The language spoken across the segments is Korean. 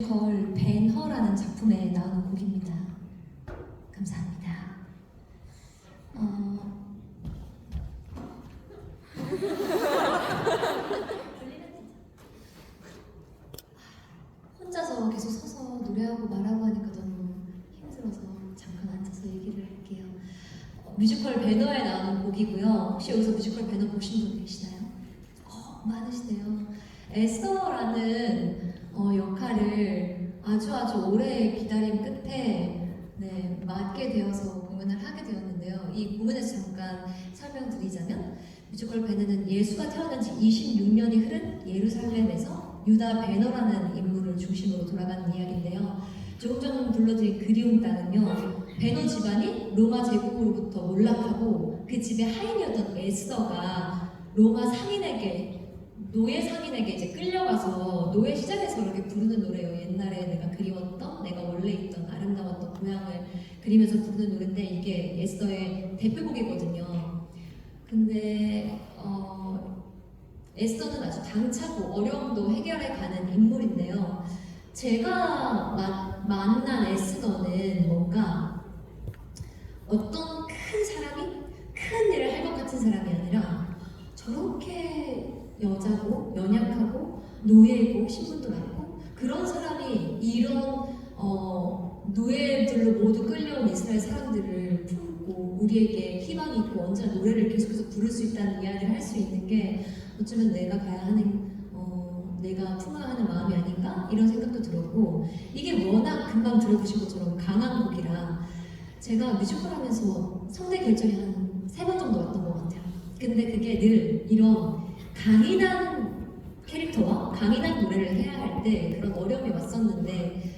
뮤지컬 벤허라는 작품에 나오는 곡입니다. 감사합니다. 혼자서 계속 서서 노래하고 말하고 하니까 너무 힘들어서 잠깐 앉아서 얘기를 할게요. 뮤지컬 배너에 나오는 곡이고요. 혹시 여기서 뮤지컬 배너 보신 분 계시나요? 많으시네요. 에스더라는 역할을 아주 오래 기다림 끝에 맡게 되어서 공연을 하게 되었는데요. 이 공연에서 잠깐 설명드리자면 뮤지컬 배너는 예수가 태어난 지 26년이 흐른 예루살렘에서 유다 베너라는 인물을 중심으로 돌아가는 이야기인데요. 조금 전 불러드린 그리움 땅은요, 베너 집안이 로마 제국으로부터 몰락하고 그 집의 하인이었던 에스더가 로마 상인에게 노예 상인에게 이제 끌려가서 노예 시장에서 이렇게 부르는 노래예요. 옛날에 내가 그리웠던, 내가 원래 있던 아름다웠던 고향을 그리면서 부르는 노래인데 이게 에스더의 대표곡이거든요. 근데 에스더는 아주 당차고 어려움도 해결해가는 인물인데요. 제가 만난 에스더는 뭔가 어떤 큰 사람이 큰 일을 할 것 같은 사람이 아니라 저렇게 여자고 연약하고 노예이고 신분도 낮고 그런 사람이 이런 노예들로 모두 끌려온 이스라엘 사람들을 품고 우리에게 희망이 있고 언제나 노래를 계속해서 부를 수 있다는 이야기를 할 수 있는 게 어쩌면 내가 가야 하는 내가 품어야 하는 마음이 아닌가 이런 생각도 들었고 이게 워낙 금방 들어보신 것처럼 강한 곡이라 제가 뮤지컬 하면서 성대 결절이 한 3번 정도 왔던 것 같아요. 근데 그게 늘 이런 강인한 캐릭터와 강인한 노래를 해야 할 때 그런 어려움이 왔었는데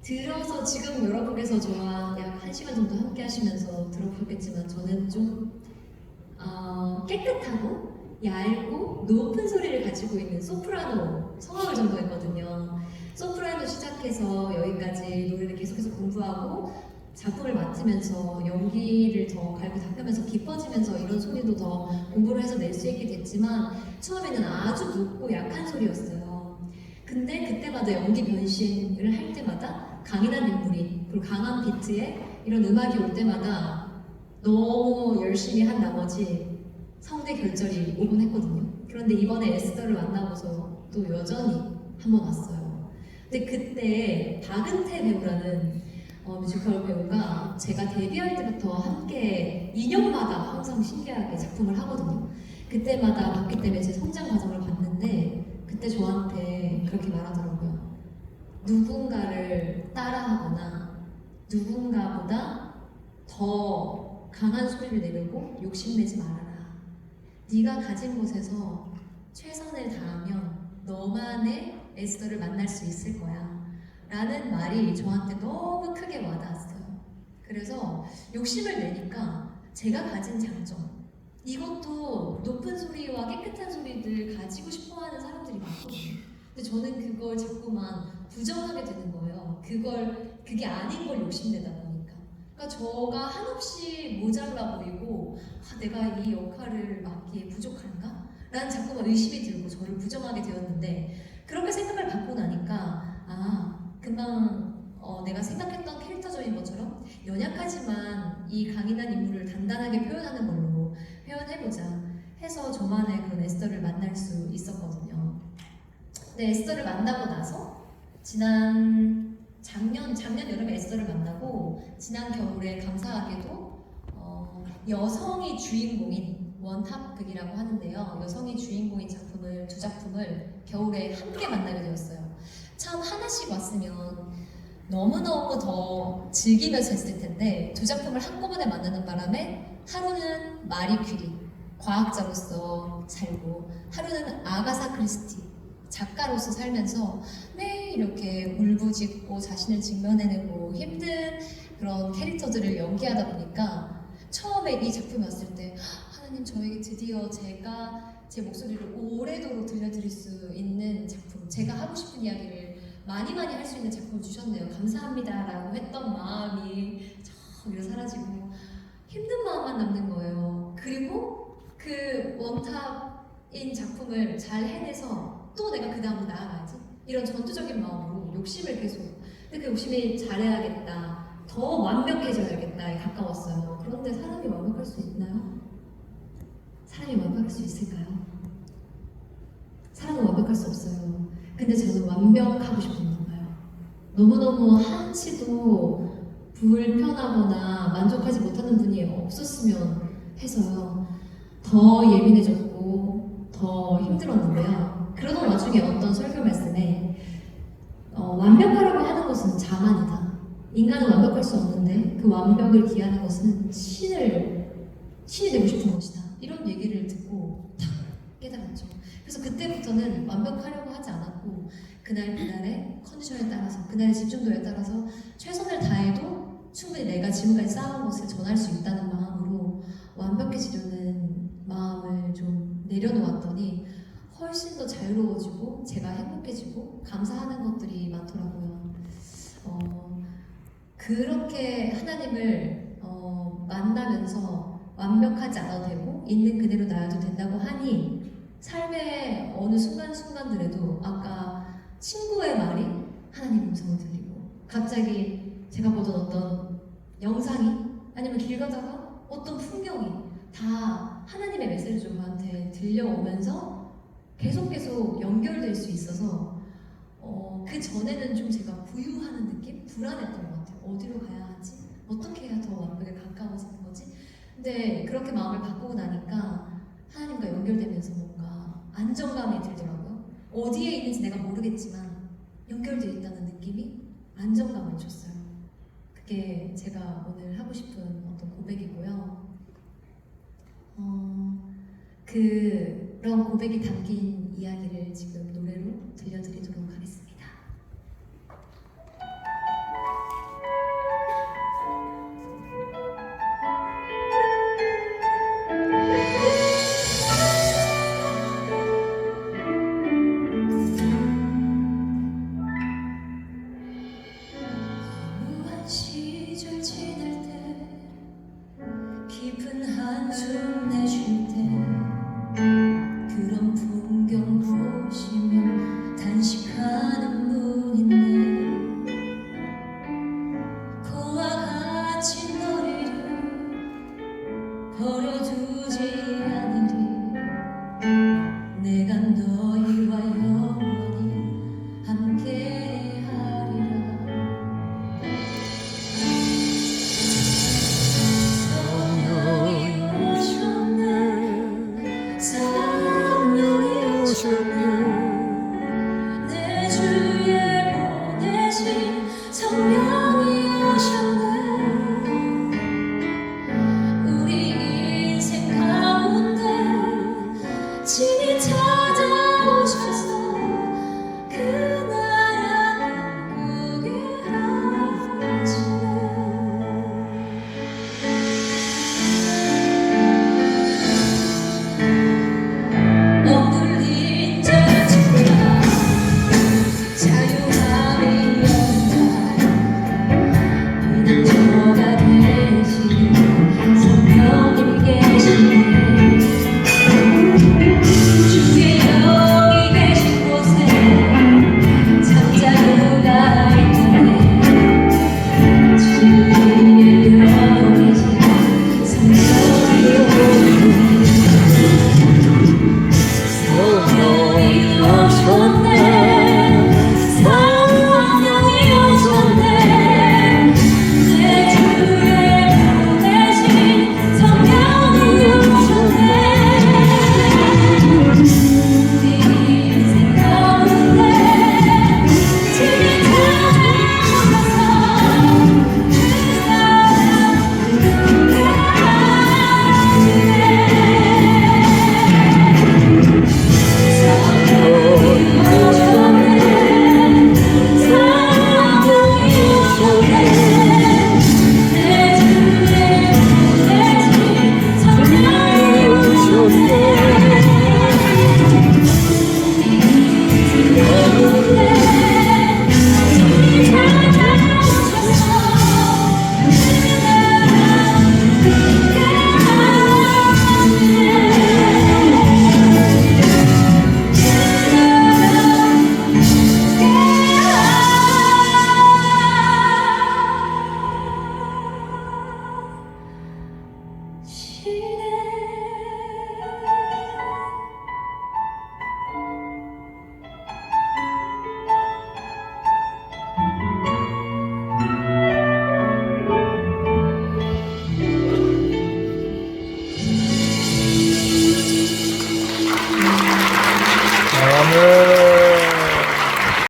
들어서 지금 여러분께서 저와 약 1시간 정도 함께 하시면서 들어보셨겠지만 저는 좀 깨끗하고 얇고 높은 소리를 가지고 있는 소프라노 성악을 전공했거든요. 소프라노 시작해서 여기까지 노래를 계속해서 공부하고 작품을 맡으면서 연기를 더 갈고 닦으면서 깊어지면서 이런 소리도 더 공부를 해서 낼 수 있게 됐지만 처음에는 아주 높고 약한 소리였어요. 근데 그때마다 연기 변신을 할 때마다 강인한 인물이 그리고 강한 비트에 이런 음악이 올 때마다 너무 열심히 한 나머지 성대 결절이 오곤 했거든요. 그런데 이번에 에스더를 만나고서 또 여전히 한 번 왔어요. 근데 그때 박은태 배우라는 뮤지컬 배우가 제가 데뷔할 때부터 함께 2년마다 항상 신기하게 작품을 하거든요. 그때마다 봤기 때문에 제 성장 과정을 봤는데 그때 저한테 그렇게 말하더라고요. 누군가를 따라하거나 누군가보다 더 강한 소리를 내려고 욕심내지 말아라. 네가 가진 곳에서 최선을 다하면 너만의 에스더를 만날 수 있을 거야. 라는 말이 저한테 너무 크게 와닿았어요. 그래서 욕심을 내니까 제가 가진 장점 이것도 높은 소리와 깨끗한 소리들 가지고 싶어하는 사람들이 많거든요. 근데 저는 그걸 자꾸만 부정하게 되는 거예요. 그게 아닌 걸 욕심내다 보니까. 그러니까 저가 한없이 모자라 보이고 내가 이 역할을 맡기에 부족한가? 라는 자꾸만 의심이 들고 저를 부정하게 되었는데 그렇게 생각을 받고 나니까 금방 내가 생각했던 캐릭터적인 것처럼 연약하지만 이 강인한 인물을 단단하게 표현하는 걸로 표현해보자 해서 저만의 그런 에스더를 만날 수 있었거든요. 근데 에스더를 만나고 나서 작년 여름에 에스더를 만나고 지난 겨울에 감사하게도 여성이 주인공인 원탑극이라고 하는데요. 여성이 주인공인 작품을 두 작품을 겨울에 함께 만나게 되었어요. 참 하나씩 왔으면 너무너무 더 즐기면서 했을 텐데 두 작품을 한꺼번에 만나는 바람에 하루는 마리 퀴리 과학자로서 살고 하루는 아가사 크리스티 작가로서 살면서 매일 이렇게 울부짖고 자신을 직면해내고 힘든 그런 캐릭터들을 연기하다 보니까 처음에 이 작품이 왔을 때 하나님 저에게 드디어 제가 제 목소리를 오래도록 들려드릴 수 있는 작품 제가 하고 싶은 이야기를 많이 할 수 있는 작품을 주셨네요. 감사합니다 라고 했던 마음이 저기로 사라지고 힘든 마음만 남는 거예요. 그리고 그 원탑인 작품을 잘 해내서 또 내가 그 다음으로 나아가야지 이런 전투적인 마음으로 욕심을 계속, 근데 그 욕심이 잘해야겠다, 더 완벽해져야겠다에 가까웠어요. 그런데 사람이 완벽할 수 있나요? 사람이 완벽할 수 있을까요? 사람은 완벽할 수 없어요. 근데 저는 완벽하고 싶은 건가요? 너무너무 한치도 불편하거나 만족하지 못하는 분이 없었으면 해서요. 더 예민해졌고 더 힘들었는데요. 그러던 와중에 어떤 설교 말씀에 완벽하려고 하는 것은 자만이다. 인간은 완벽할 수 없는데 그 완벽을 기하는 것은 신이 되고 싶은 것이다. 이런 얘기를 듣고 탁 깨달았죠. 그래서 그때부터는 완벽하려고 하지 않았고 그날의 컨디션에 따라서 그날의 집중도에 따라서 최선을 다해도 충분히 내가 지금까지 쌓아온 것을 전할 수 있다는 마음으로 완벽해지려는 마음을 좀 내려놓았더니 훨씬 더 자유로워지고 제가 행복해지고 감사하는 것들이 많더라고요. 그렇게 하나님을 만나면서 완벽하지 않아도 되고 있는 그대로 나아도 된다고 하니 삶의 어느 순간순간들에도 아까 친구의 말이 하나님 음성을 들리고 갑자기 제가 보던 어떤 영상이 아니면 길 가다가 어떤 풍경이 다 하나님의 메시지로 저한테 들려오면서 계속 연결될 수 있어서 그 전에는 좀 제가 부유하는 느낌? 불안했던 것 같아요. 어디로 가야 하지? 어떻게 해야 더 완벽에 가까워지는 거지? 근데 그렇게 마음을 바꾸고 나니까 하나님과 연결되면서 뭔가 안정감이 들더라고요. 어디에 있는지 내가 모르겠지만 연결되어 있다는 느낌이 안정감을 줬어요. 그게 제가 오늘 하고 싶은 어떤 고백이고요. 그런 고백이 담긴 이야기를 지금 노래로 들려드리도록 하겠습니다. 무한 시절 지날 때 깊은 한숨 내쉴 때 그런 풍경 보시며 단식하는 힘